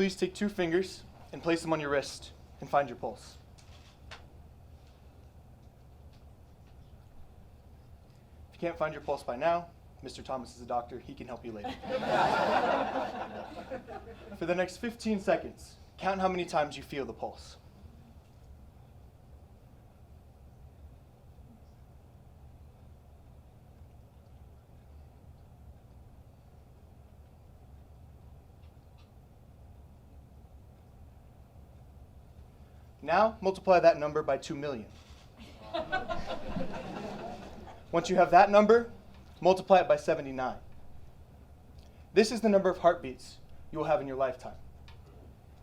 please take 2 fingers and place them on your wrist and find your pulse. If you can't find your pulse by now, Mr. Thomas is a doctor. He can help you later. For the next 15 seconds, count how many times you feel the pulse. Now, multiply that number by 2 million. Once you have that number, multiply it by 79. This is the number of heartbeats you will have in your lifetime.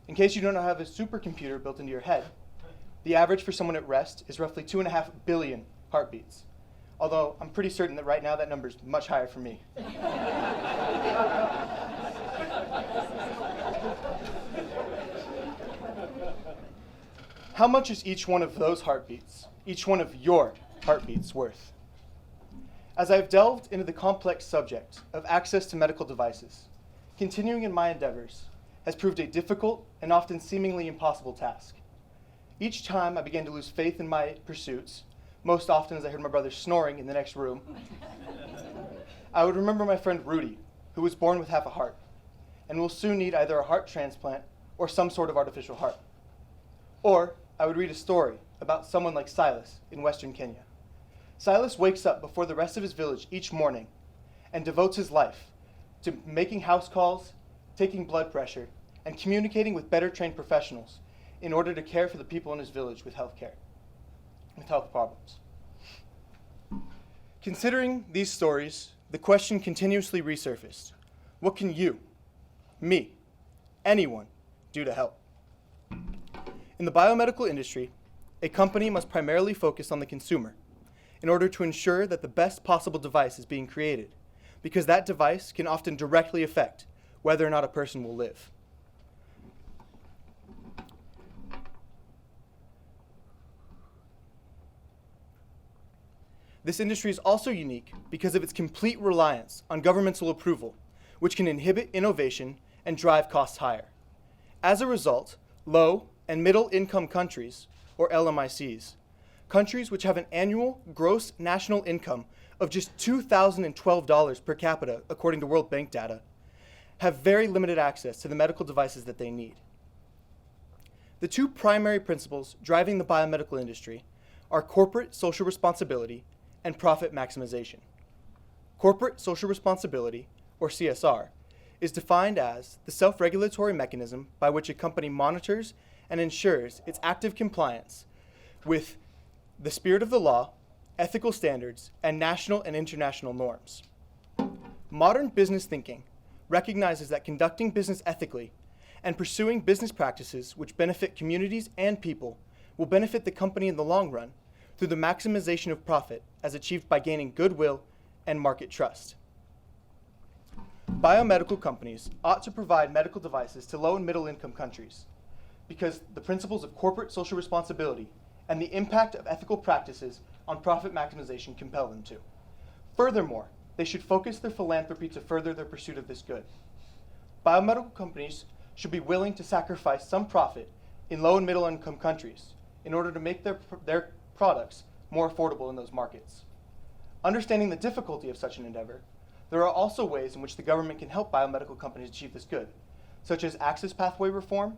In case you don't have a supercomputer built into your head, the average for someone at rest is roughly 2.5 billion heartbeats. Although I'm pretty certain that right now that number is much higher for me. How much is each one of those heartbeats, each one of your heartbeats, worth? As I've delved into the complex subject of access to medical devices, continuing in my endeavors has proved a difficult and often seemingly impossible task. Each time I began to lose faith in my pursuits, most often as I heard my brother snoring in the next room, I would remember my friend Rudy, who was born with half a heart, and will soon need either a heart transplant or some sort of artificial heart. Or I would read a story about someone like Silas in Western Kenya. Silas wakes up before the rest of his village each morning and devotes his life to making house calls, taking blood pressure, and communicating with better trained professionals in order to care for the people in his village with health problems. Considering these stories, the question continuously resurfaced: what can you, me, anyone do to help? In the biomedical industry, a company must primarily focus on the consumer in order to ensure that the best possible device is being created, because that device can often directly affect whether or not a person will live. This industry is also unique because of its complete reliance on governmental approval, which can inhibit innovation and drive costs higher. As a result, low and middle income countries, or LMICs, countries which have an annual gross national income of just $2,012 per capita, according to World Bank data, have very limited access to the medical devices that they need. The 2 primary principles driving the biomedical industry are corporate social responsibility and profit maximization. Corporate social responsibility, or CSR, is defined as the self-regulatory mechanism by which a company monitors and ensures its active compliance with the spirit of the law, ethical standards, and national and international norms. Modern business thinking recognizes that conducting business ethically and pursuing business practices which benefit communities and people will benefit the company in the long run through the maximization of profit as achieved by gaining goodwill and market trust. Biomedical companies ought to provide medical devices to low and middle income countries because the principles of corporate social responsibility and the impact of ethical practices on profit maximization compel them to. Furthermore, they should focus their philanthropy to further their pursuit of this good. Biomedical companies should be willing to sacrifice some profit in low and middle income countries in order to make their products more affordable in those markets. Understanding the difficulty of such an endeavor, there are also ways in which the government can help biomedical companies achieve this good, such as access pathway reform,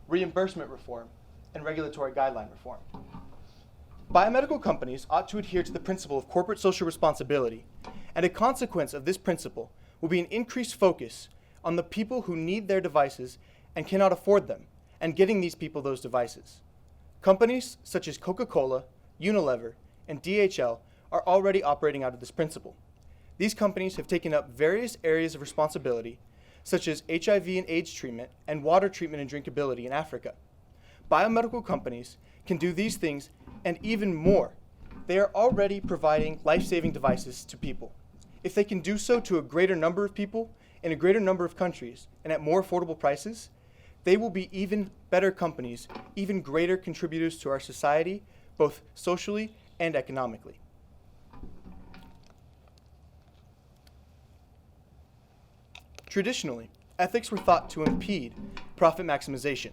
reimbursement reform, and regulatory guideline reform. Biomedical companies ought to adhere to the principle of corporate social responsibility, and a consequence of this principle will be an increased focus on the people who need their devices and cannot afford them, and getting these people those devices. Companies such as Coca-Cola, Unilever, and DHL are already operating out of this principle. These companies have taken up various areas of responsibility, such as HIV and AIDS treatment and water treatment and drinkability in Africa. Biomedical companies can do these things and even more. They are already providing life-saving devices to people. If they can do so to a greater number of people in a greater number of countries and at more affordable prices, they will be even better companies, even greater contributors to our society, both socially and economically. Traditionally, ethics were thought to impede profit maximization.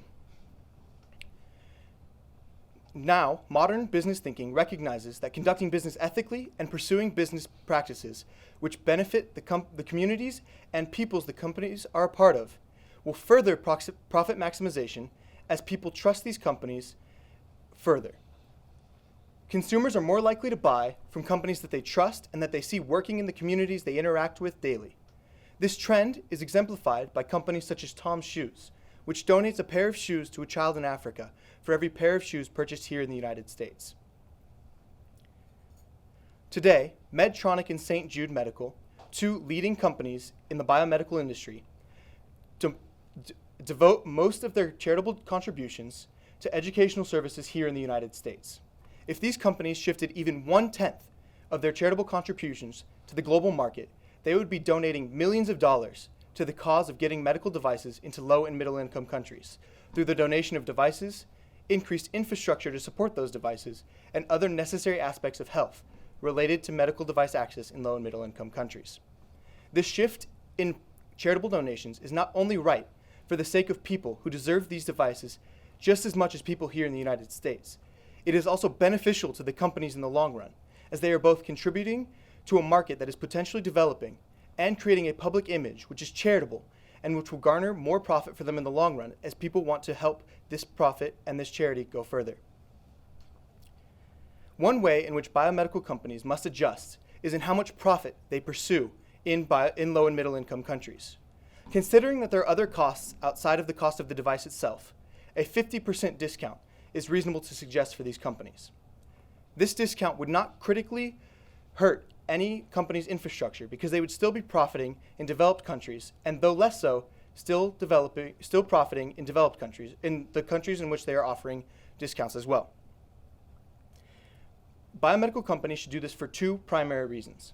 Now, modern business thinking recognizes that conducting business ethically and pursuing business practices which benefit the communities and peoples the companies are a part of will further profit maximization as people trust these companies further. Consumers are more likely to buy from companies that they trust and that they see working in the communities they interact with daily. This trend is exemplified by companies such as Tom's Shoes, which donates a pair of shoes to a child in Africa for every pair of shoes purchased here in the United States. Today, Medtronic and St. Jude Medical, two leading companies in the biomedical industry, devote most of their charitable contributions to educational services here in the United States. If these companies shifted even 1/10 of their charitable contributions to the global market, they would be donating millions of dollars to the cause of getting medical devices into low and middle income countries through the donation of devices, increased infrastructure to support those devices, and other necessary aspects of health related to medical device access in low and middle income countries. This shift in charitable donations is not only right for the sake of people who deserve these devices just as much as people here in the United States, it is also beneficial to the companies in the long run, as they are both contributing to a market that is potentially developing and creating a public image which is charitable and which will garner more profit for them in the long run as people want to help this profit and this charity go further. One way in which biomedical companies must adjust is in how much profit they pursue in low and middle income countries. Considering that there are other costs outside of the cost of the device itself, a 50% discount is reasonable to suggest for these companies. This discount would not critically hurt any company's infrastructure because they would still be profiting in developed countries, and though less so, still profiting in developed countries, in the countries in which they are offering discounts as well. Biomedical companies should do this for two primary reasons.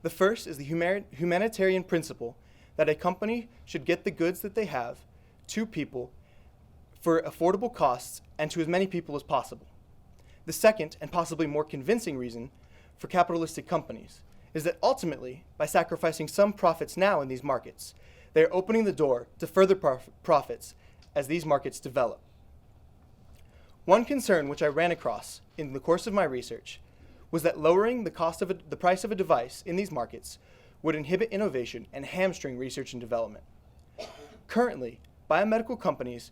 The first is the humanitarian principle that a company should get the goods that they have to people for affordable costs and to as many people as possible. The second, and possibly more convincing reason for capitalistic companies, is that ultimately, by sacrificing some profits now in these markets, they are opening the door to further profits as these markets develop. One concern which I ran across in the course of my research was that lowering the price of a device in these markets would inhibit innovation and hamstring research and development. Currently, biomedical companies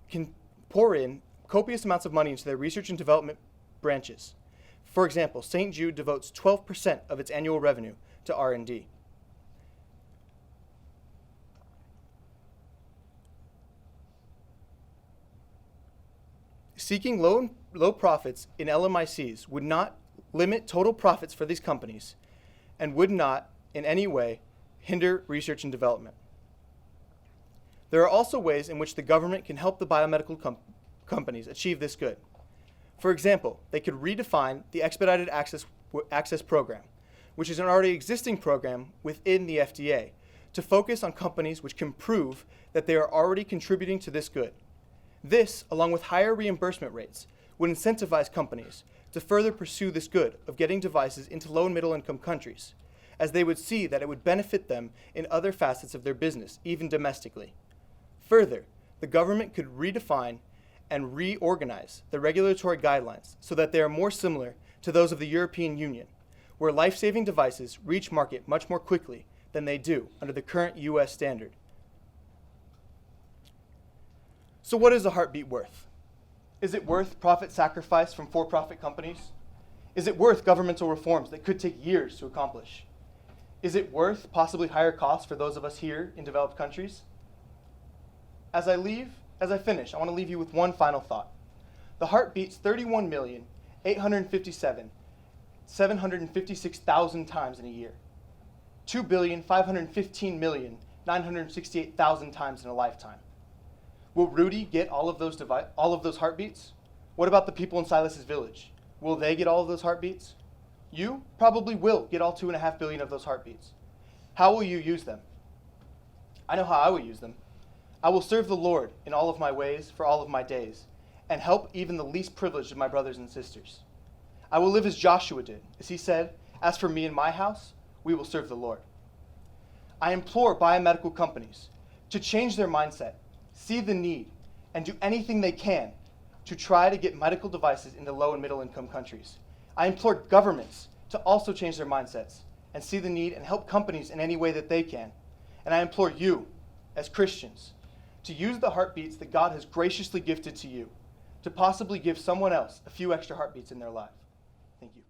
can pour in copious amounts of money into their research and development branches. For example, St. Jude devotes 12% of its annual revenue to R&D. Seeking low profits in LMICs would not limit total profits for these companies and would not in any way hinder research and development. There are also ways in which the government can help the biomedical companies achieve this good. For example, they could redefine the Expedited Access Program, which is an already existing program within the FDA, to focus on companies which can prove that they are already contributing to this good. This, along with higher reimbursement rates, would incentivize companies to further pursue this good of getting devices into low and middle income countries, as they would see that it would benefit them in other facets of their business, even domestically. Further, the government could redefine and reorganize the regulatory guidelines so that they are more similar to those of the European Union, where life-saving devices reach market much more quickly than they do under the current US standard. So what is a heartbeat worth? Is it worth profit sacrifice from for-profit companies? Is it worth governmental reforms that could take years to accomplish? Is it worth possibly higher costs for those of us here in developed countries? As I finish, I want to leave you with one final thought. The heart beats 31,857,756,000 times in a year. 2,515,968,000 times in a lifetime. Will Rudy get all of those heartbeats? What about the people in Silas's village? Will they get all of those heartbeats? You probably will get all 2.5 billion of those heartbeats. How will you use them? I know how I will use them. I will serve the Lord in all of my ways for all of my days, and help even the least privileged of my brothers and sisters. I will live as Joshua did, as he said, "As for me and my house, we will serve the Lord." I implore biomedical companies to change their mindset, see the need, and do anything they can to try to get medical devices into low and middle income countries. I implore governments to also change their mindsets and see the need and help companies in any way that they can. And I implore you, as Christians, to use the heartbeats that God has graciously gifted to you to possibly give someone else a few extra heartbeats in their life. Thank you.